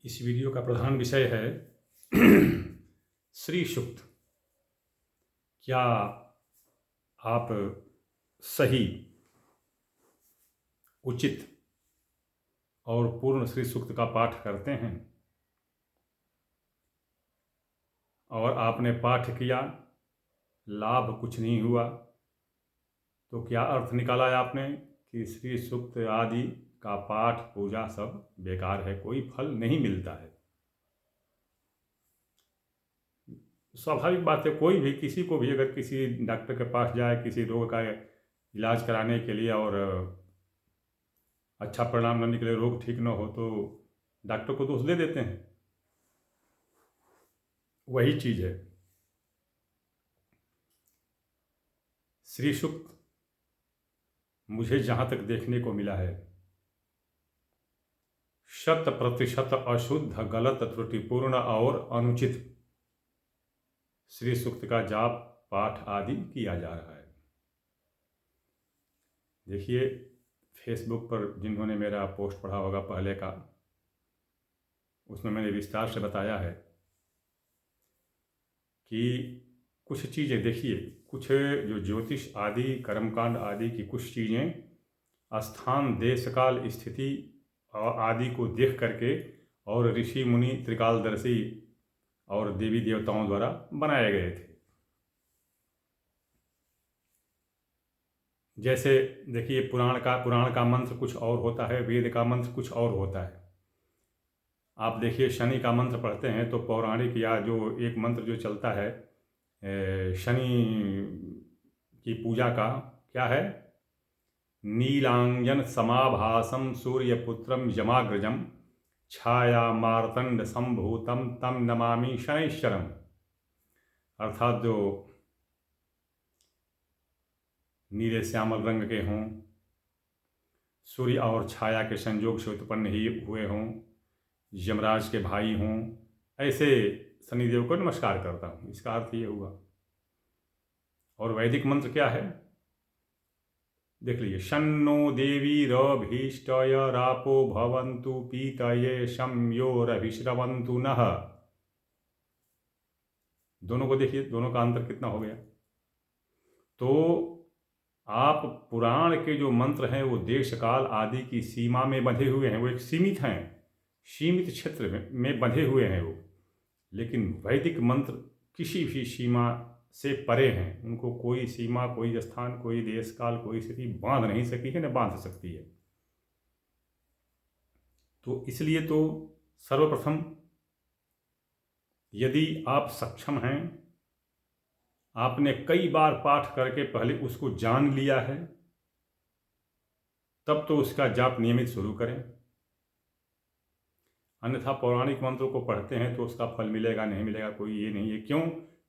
इस वीडियो का प्रधान विषय है श्री सूक्त। क्या आप सही, उचित और पूर्ण श्री सूक्त का पाठ करते हैं? और आपने पाठ किया, लाभ कुछ नहीं हुआ, तो क्या अर्थ निकाला है आपने कि श्री सूक्त आदि का पाठ पूजा सब बेकार है, कोई फल नहीं मिलता है। स्वाभाविक बात है, कोई भी किसी को भी अगर किसी डॉक्टर के पास जाए किसी रोग का इलाज कराने के लिए और अच्छा परिणाम न निकले, रोग ठीक न हो, तो डॉक्टर को दोष दे देते हैं। वही चीज़ है। श्री सूक्त मुझे जहाँ तक देखने को मिला है, 100% अशुद्ध, गलत, त्रुटिपूर्ण और अनुचित श्री सूक्त का जाप, पाठ आदि किया जा रहा है। देखिए, फेसबुक पर जिन्होंने मेरा पोस्ट पढ़ा होगा पहले का, उसमें मैंने विस्तार से बताया है कि कुछ चीज़ें, देखिए, कुछ जो ज्योतिष आदि, कर्मकांड आदि की कुछ चीज़ें स्थान, देश, काल, स्थिति आदि को देख करके और ऋषि मुनि, त्रिकालदर्शी और देवी देवताओं द्वारा बनाए गए थे। जैसे देखिए, पुराण का मंत्र कुछ और होता है, वेद का मंत्र कुछ और होता है। आप देखिए, शनि का मंत्र पढ़ते हैं तो पौराणिक या जो एक मंत्र जो चलता है शनि की पूजा का, क्या है? नीलांजन समाभासम सूर्यपुत्रम यमाग्रजम छाया मार्तंड संभूतम तम नमामि शनैश्चरम। अर्थात जो नीले श्यामल रंग के हों, सूर्य और छाया के संयोग से उत्पन्न ही हुए हों, यमराज के भाई हों, ऐसे शनिदेव को नमस्कार करता हूँ। इसका अर्थ ये हुआ। और वैदिक मंत्र क्या है? देख लीजिए, शन्नो देवी रभीष्टय रापो भवन्तु पीतये शम्योरभिश्रवन्तु नः। दोनों को देखिए, दोनों का अंतर कितना हो गया। तो आप पुराण के जो मंत्र हैं वो देश काल आदि की सीमा में बंधे हुए हैं, वो एक सीमित हैं, सीमित क्षेत्र में बंधे हुए हैं वो। लेकिन वैदिक मंत्र किसी भी सीमा से परे हैं, उनको कोई सीमा, कोई स्थान, कोई देश काल, कोई स्थिति बांध नहीं सकी है, न बांध सकती है। तो इसलिए तो सर्वप्रथम यदि आप सक्षम हैं, आपने कई बार पाठ करके पहले उसको जान लिया है, तब तो उसका जाप नियमित शुरू करें। अन्यथा पौराणिक मंत्रों को पढ़ते हैं तो उसका फल मिलेगा नहीं मिलेगा कोई ये नहीं है।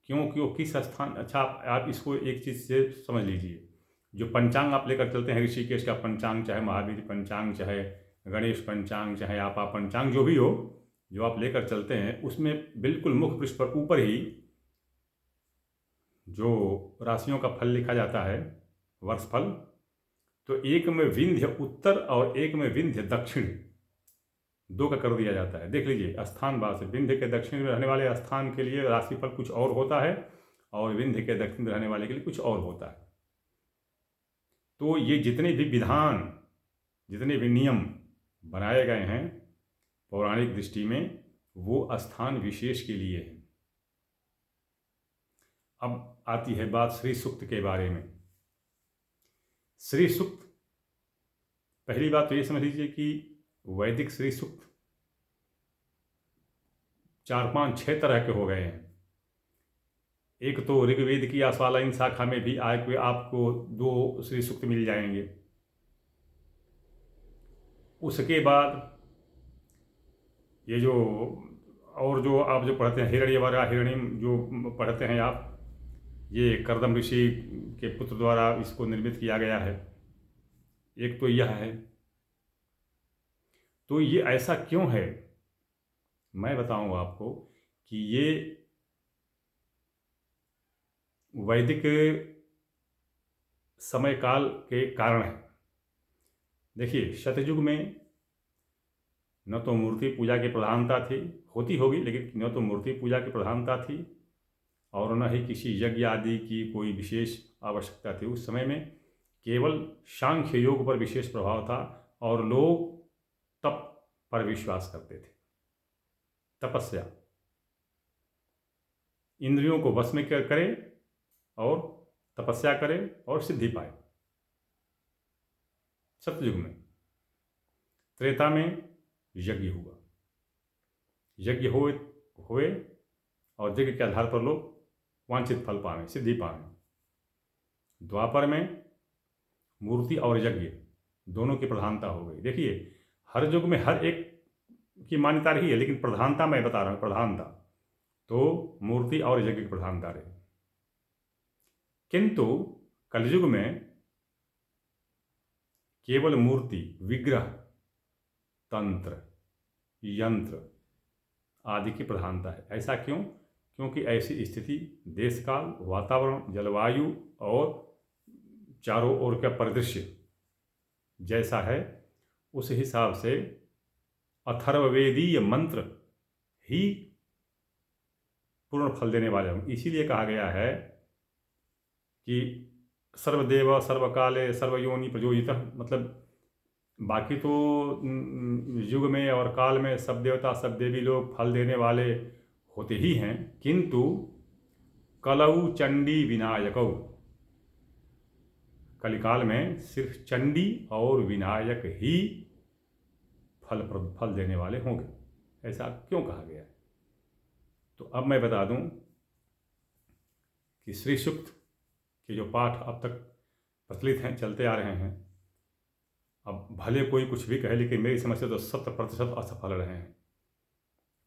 क्यों किस स्थान, अच्छा आप इसको एक चीज़ से समझ लीजिए। जो पंचांग आप लेकर चलते हैं, ऋषिकेश का पंचांग, चाहे महावीर पंचांग, चाहे गणेश पंचांग, चाहे आपा पंचांग, जो भी हो, जो आप लेकर चलते हैं, उसमें बिल्कुल मुख पृष्ठ पर ऊपर ही जो राशियों का फल लिखा जाता है, वर्षफल, तो एक में विंध्य उत्तर और एक में विंध्य दक्षिण, दो का कर दिया जाता है। देख लीजिए, स्थान वार, विंध्य के दक्षिण में रहने वाले स्थान के लिए राशिफल कुछ और होता है और विंध्य के दक्षिण में रहने वाले के लिए कुछ और होता है। तो ये जितने भी विधान, जितने भी नियम बनाए गए हैं पौराणिक दृष्टि में, वो स्थान विशेष के लिए हैं। अब आती है बात श्री सूक्त के बारे में। श्री सूक्त, पहली बात तो ये समझ लीजिए कि वैदिक श्री सूक्त 4, 5, 6 तरह के हो गए हैं। एक तो ऋग्वेद की आश्वालायन शाखा में भी आपको 2 श्री सूक्त मिल जाएंगे। उसके बाद ये जो और जो आप जो पढ़ते हैं, हिरण्यवरा हिरण्यम जो पढ़ते हैं आप, ये कर्दम ऋषि के पुत्र द्वारा इसको निर्मित किया गया है। एक तो यह है। तो ये ऐसा क्यों है, मैं बताऊंगा आपको कि ये वैदिक समय काल के कारण है। देखिए, सतयुग में न तो मूर्ति पूजा की प्रधानता थी, होती होगी लेकिन न तो मूर्ति पूजा की प्रधानता थी और न ही किसी यज्ञ आदि की कोई विशेष आवश्यकता थी। उस समय में केवल सांख्य योग पर विशेष प्रभाव था और लोग तप पर विश्वास करते थे। तपस्या, इंद्रियों को वश में करे और तपस्या करे और सिद्धि पाए। सतयुग में, त्रेता में यज्ञ हुआ, यज्ञ हुए और यज्ञ के आधार पर लोग वांछित फल पाए, सिद्धि पाए। द्वापर में मूर्ति और यज्ञ दोनों की प्रधानता हो गई। देखिए, हर युग में हर एक की मान्यता रही है, लेकिन प्रधानता मैं बता रहा हूँ, प्रधानता तो मूर्ति और यज्ञ की प्रधानता रही। किंतु कलयुग में केवल मूर्ति, विग्रह, तंत्र, यंत्र आदि की प्रधानता है। ऐसा क्यों? क्योंकि ऐसी स्थिति देश काल, वातावरण, जलवायु और चारों ओर का परिदृश्य जैसा है उस हिसाब से अथर्ववेदीय मंत्र ही पूर्ण फल देने वाले हों। इसीलिए कहा गया है कि सर्वदेव सर्वकाले सर्वयोनि प्रयोजितः, मतलब बाकी तो युग में और काल में सब देवता सब देवी लोग फल देने वाले होते ही हैं, किंतु कलऊ चंडी विनायकौ, कलिकाल में सिर्फ चंडी और विनायक ही फल देने वाले होंगे। ऐसा क्यों कहा गया है? तो अब मैं बता दूं कि श्री सूक्त के जो पाठ अब तक प्रचलित हैं, चलते आ रहे हैं, अब भले कोई कुछ भी कहे लेकिन मेरी समझ से तो 100% असफल रहे हैं,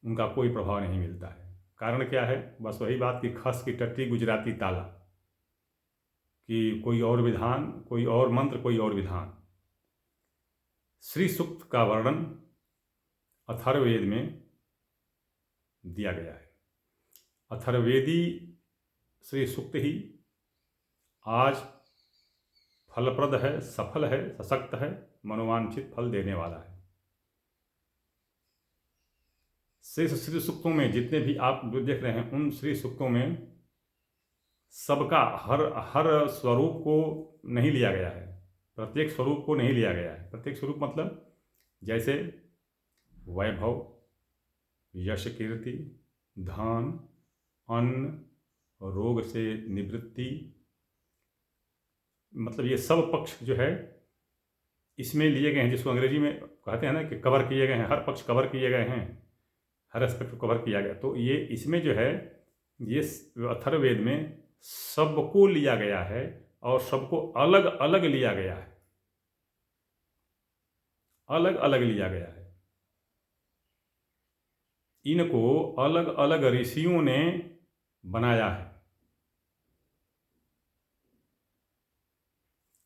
उनका कोई प्रभाव नहीं मिलता है। कारण क्या है? बस वही बात कि खस की टट्टी गुजराती ताला, कि कोई और विधान, कोई और मंत्र, कोई और विधान। श्री सूक्त का वर्णन अथर्ववेद में दिया गया है। अथर्ववेदी श्री सूक्त ही आज फलप्रद है, सफल है, सशक्त है, मनोवांछित फल देने वाला है। शेष श्री सूक्तों में जितने भी आप जो देख रहे हैं, उन श्री सूक्तों में सबका हर स्वरूप को नहीं लिया गया है, प्रत्येक स्वरूप को नहीं लिया गया है। प्रत्येक स्वरूप मतलब जैसे वैभव, यश, कीर्ति, धन, अन्न, रोग से निवृत्ति, मतलब ये सब पक्ष जो है इसमें लिए गए हैं, जिसको अंग्रेजी में कहते हैं ना कि कवर किए गए हैं, हर पक्ष कवर किए गए हैं, हर एस्पेक्ट को कवर किया गया। तो ये इसमें जो है, ये अथर्ववेद में सबको लिया गया है और सबको अलग अलग लिया गया है, अलग अलग लिया गया है। इनको अलग अलग ऋषियों ने बनाया है,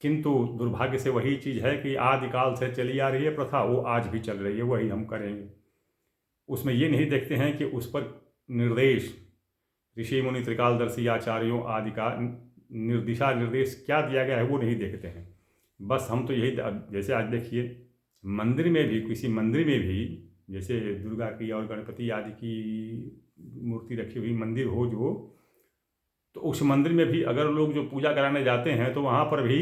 किंतु दुर्भाग्य से वही चीज़ है कि आदिकाल से चली आ रही है प्रथा, वो आज भी चल रही है, वही हम करेंगे। उसमें ये नहीं देखते हैं कि उस पर निर्देश ऋषि मुनि त्रिकालदर्शी आचार्यों आदि का दिशा निर्देश क्या दिया गया है वो नहीं देखते हैं। बस हम तो यही, जैसे आज देखिए मंदिर में भी, किसी मंदिर में भी जैसे दुर्गा की और गणपति आदि की मूर्ति रखी हुई मंदिर हो जो, तो उस मंदिर में भी अगर लोग जो पूजा कराने जाते हैं तो वहाँ पर भी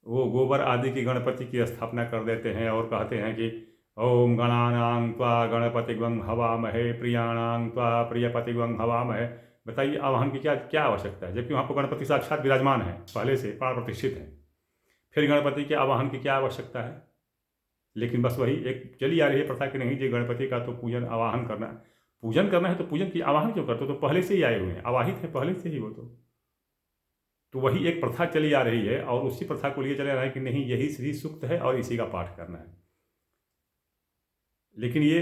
वो गोबर आदि की गणपति की स्थापना कर देते हैं और कहते हैं कि ओम गणानां त्वा गणपतिग्वं हवामहे प्रियाणां त्वा प्रियपतिग्वं हवामहे। बताइए आवाहन की क्या क्या आवश्यकता है, जबकि वहाँ पर गणपति साक्षात विराजमान है, पहले से प्राण प्रतिष्ठित हैं। फिर गणपति के आवाहन की क्या आवश्यकता है? लेकिन बस वही एक चली आ रही है प्रथा कि नहीं जी गणपति का तो पूजन आवाहन करना, पूजन करना है तो पूजन की आवाहन क्यों करते हो? तो पहले से ही आए हुए हैं, आवाहित है पहले से ही वो तो वही एक प्रथा चली आ रही है और उसी प्रथा को लिए चले आ रहा है कि नहीं यही श्री सूक्त है और इसी का पाठ करना है। लेकिन ये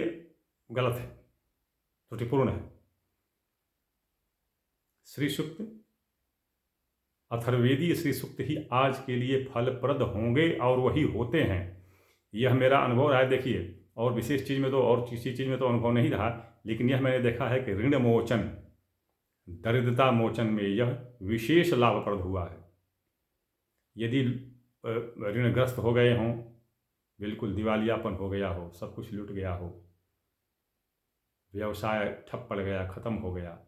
गलत है, त्रुटिपूर्ण है। श्री सूक्त, अथर्ववेदीय श्री सूक्त ही आज के लिए फलप्रद होंगे और वही होते हैं। यह मेरा अनुभव रहा है। देखिए, और विशेष चीज़ में तो और किसी चीज़ में तो अनुभव नहीं रहा, लेकिन यह मैंने देखा है कि ऋण मोचन, दरिद्रता मोचन में यह विशेष लाभप्रद हुआ है। यदि ऋणग्रस्त हो गए हों बिल्कुल दिवालियापन हो गया हो, सब कुछ लूट गया हो, व्यवसाय ठप पड़ गया, ख़त्म हो गया,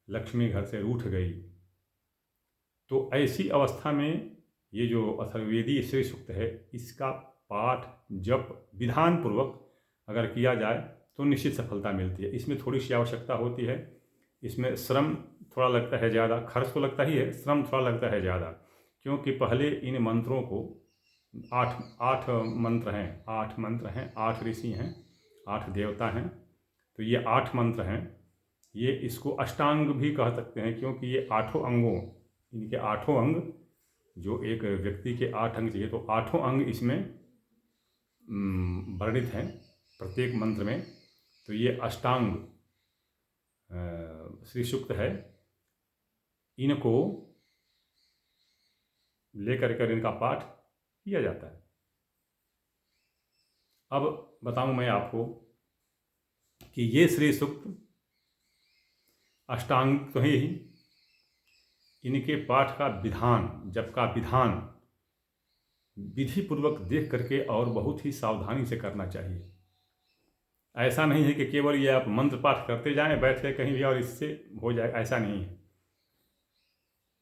लक्ष्मी घर से रूठ गई, तो ऐसी अवस्था में ये जो अथर्ववेदीय श्री सूक्त है, इसका पाठ जप विधान पूर्वक अगर किया जाए तो निश्चित सफलता मिलती है। इसमें थोड़ी सी आवश्यकता होती है, इसमें श्रम थोड़ा लगता है ज़्यादा, खर्च तो लगता ही है, श्रम थोड़ा लगता है ज़्यादा, क्योंकि पहले इन मंत्रों को आठ आठ मंत्र हैं, 8 ऋषि हैं, 8 देवता हैं, तो ये 8 मंत्र हैं। ये इसको अष्टांग भी कह सकते हैं, क्योंकि ये 8 अंगों, इनके 8 अंग, जो एक व्यक्ति के 8 अंग चाहिए, तो 8 अंग इसमें वर्णित हैं प्रत्येक मंत्र में। तो ये अष्टांग श्री सूक्त है, इनको लेकर कर इनका पाठ किया जाता है। अब बताऊं मैं आपको कि ये श्री सूक्त अष्टांग तो है ही, इनके पाठ का विधान, जप का विधान विधि पूर्वक देख करके और बहुत ही सावधानी से करना चाहिए। ऐसा नहीं है कि केवल ये आप मंत्र पाठ करते जाएं बैठ के कहीं भी और इससे हो जाए, ऐसा नहीं है।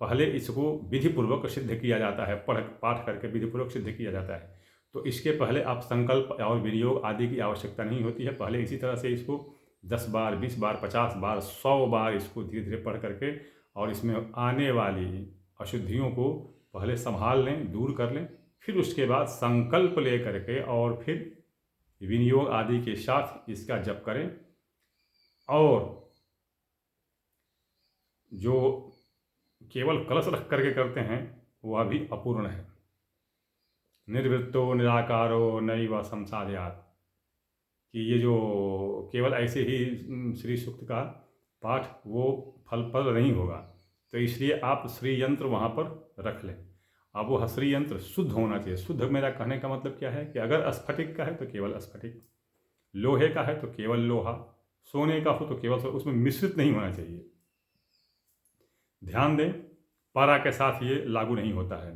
पहले इसको विधि पूर्वक सिद्ध किया जाता है, पाठ करके विधि पूर्वक सिद्ध किया जाता है। तो इसके पहले आप संकल्प और विनियोग आदि की आवश्यकता नहीं होती है। पहले इसी तरह से इसको 10 बार, 20 बार, 50 बार, 100 बार इसको धीरे धीरे पढ़ करके और इसमें आने वाली अशुद्धियों को पहले संभाल लें, दूर कर लें, फिर उसके बाद संकल्प ले करके और फिर विनियोग आदि के साथ इसका जप करें। और जो केवल कलश रख करके करते हैं वह भी अपूर्ण है। निर्वृत्तो निराकारो नैव संसादयात्, कि ये जो केवल ऐसे ही श्री सूक्त का पाठ वो फलप्रद नहीं होगा, तो इसलिए आप श्री यंत्र वहाँ पर रख लें। अब वो श्री यंत्र शुद्ध होना चाहिए। शुद्ध मेरा कहने का मतलब क्या है कि अगर स्फटिक का है तो केवल स्फटिक, लोहे का है तो केवल लोहा, सोने का हो तो केवल उसमें मिश्रित नहीं होना चाहिए। ध्यान दें, पारा के साथ ये लागू नहीं होता है।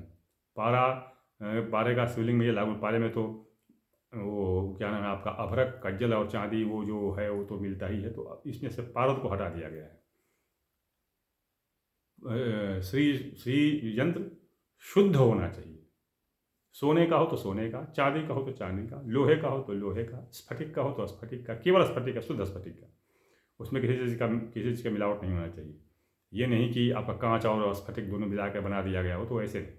पारे का शिवलिंग में ये लागू, पारे में तो वो क्या नाम है आपका, अभ्रक, कज्जल और चांदी वो जो है वो तो मिलता ही है, तो इसमें से पारद को हटा दिया गया है। श्री यंत्र शुद्ध होना चाहिए। सोने का हो तो सोने का, चांदी का हो तो चांदी का, लोहे का हो तो लोहे का, स्फटिक का हो तो स्फटिक का, केवल स्फटिक का, शुद्ध स्फटिक का, उसमें किसी चीज़ का मिलावट नहीं होना चाहिए। ये नहीं कि आपका कांच और स्फटिक दोनों मिला के बना दिया गया हो, तो ऐसे नहीं।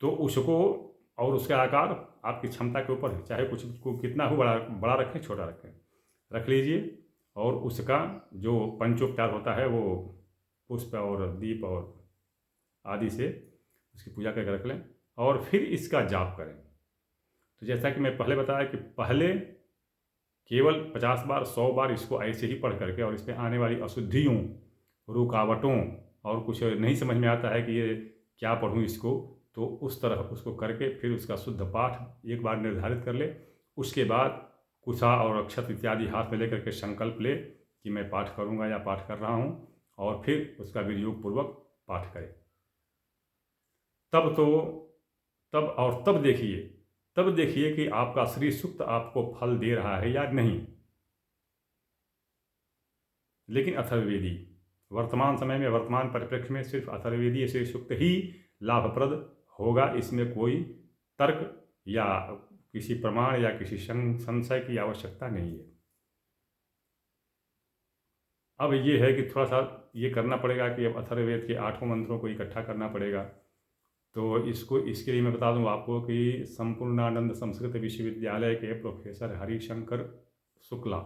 तो उसको और उसका आकार आपकी क्षमता के ऊपर है, चाहे कुछ को कितना हो, बड़ा रखें छोटा रखें, रख लीजिए। और उसका जो पंचोपचार होता है वो पुष्प और दीप और आदि से उसकी पूजा करके रख लें और फिर इसका जाप करें। तो जैसा कि मैं पहले बताया कि पहले केवल 50 बार, 100 बार इसको ऐसे ही पढ़ करके और इसमें आने वाली अशुद्धियों, रुकावटों और कुछ नहीं समझ में आता है कि ये क्या पढ़ूँ इसको, तो उस तरह उसको करके फिर उसका शुद्ध पाठ एक बार निर्धारित कर ले। उसके बाद कुशा और अक्षत इत्यादि हाथ में लेकर के संकल्प ले कि मैं पाठ करूँगा या पाठ कर रहा हूँ, और फिर उसका विनियोग पूर्वक पाठ करें। तब देखिए कि आपका श्री सूक्त आपको फल दे रहा है या नहीं। लेकिन अथर्ववेदी वर्तमान समय में, वर्तमान परिप्रेक्ष्य में सिर्फ अथर्ववेदीय श्री सूक्त ही लाभप्रद होगा। इसमें कोई तर्क या किसी प्रमाण या किसी संशय की आवश्यकता नहीं है। अब ये है कि थोड़ा सा ये करना पड़ेगा कि अब अथर्ववेद के 8 मंत्रों को इकट्ठा करना पड़ेगा। तो इसके लिए मैं बता दूं आपको कि संपूर्णानंद संस्कृत विश्वविद्यालय के प्रोफेसर हरिशंकर शुक्ला,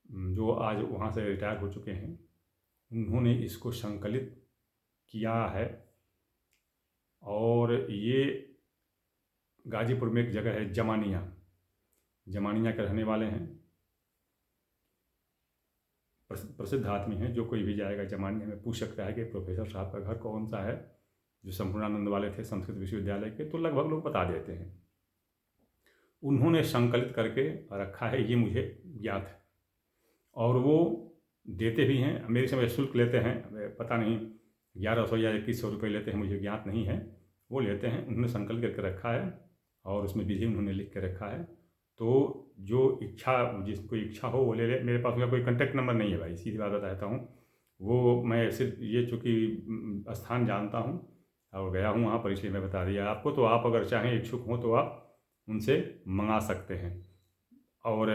जो आज वहाँ से रिटायर हो चुके हैं, उन्होंने इसको संकलित किया है। और ये गाजीपुर में एक जगह है जमानिया के रहने वाले हैं, प्रसिद्ध आदमी हैं। जो कोई भी जाएगा जमानिया में पूछ सकता है कि प्रोफेसर साहब का घर कौन सा है, जो संपूर्णानंद वाले थे संस्कृत विश्वविद्यालय के, तो लगभग लोग बता देते हैं। उन्होंने संकलित करके रखा है, ये मुझे ज्ञात है, और वो देते भी हैं। मेरे से शुल्क लेते हैं, पता नहीं 1100 या 2100 रुपये लेते हैं, मुझे ज्ञात नहीं है। वो लेते हैं। उन्होंने संकल्प करके रखा है और उसमें विधि उन्होंने लिख के रखा है। तो जो इच्छा, जिसको इच्छा हो वो ले ले। मेरे पास उनका कोई कॉन्टैक्ट नंबर नहीं है भाई, सीधी बात बताता हूँ। वो मैं सिर्फ ये चूँकि स्थान जानता हूँ और गया हूँ वहाँ पर, इसलिए मैं बता दिया आपको। तो आप अगर चाहें, इच्छुक हों, तो आप उनसे मंगा सकते हैं और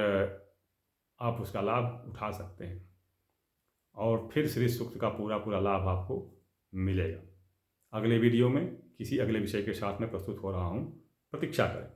आप उसका लाभ उठा सकते हैं और फिर श्री सूक्त का पूरा पूरा लाभ आपको मिलेगा। अगले वीडियो में किसी अगले विषय के साथ में प्रस्तुत हो रहा हूँ, प्रतीक्षा करें।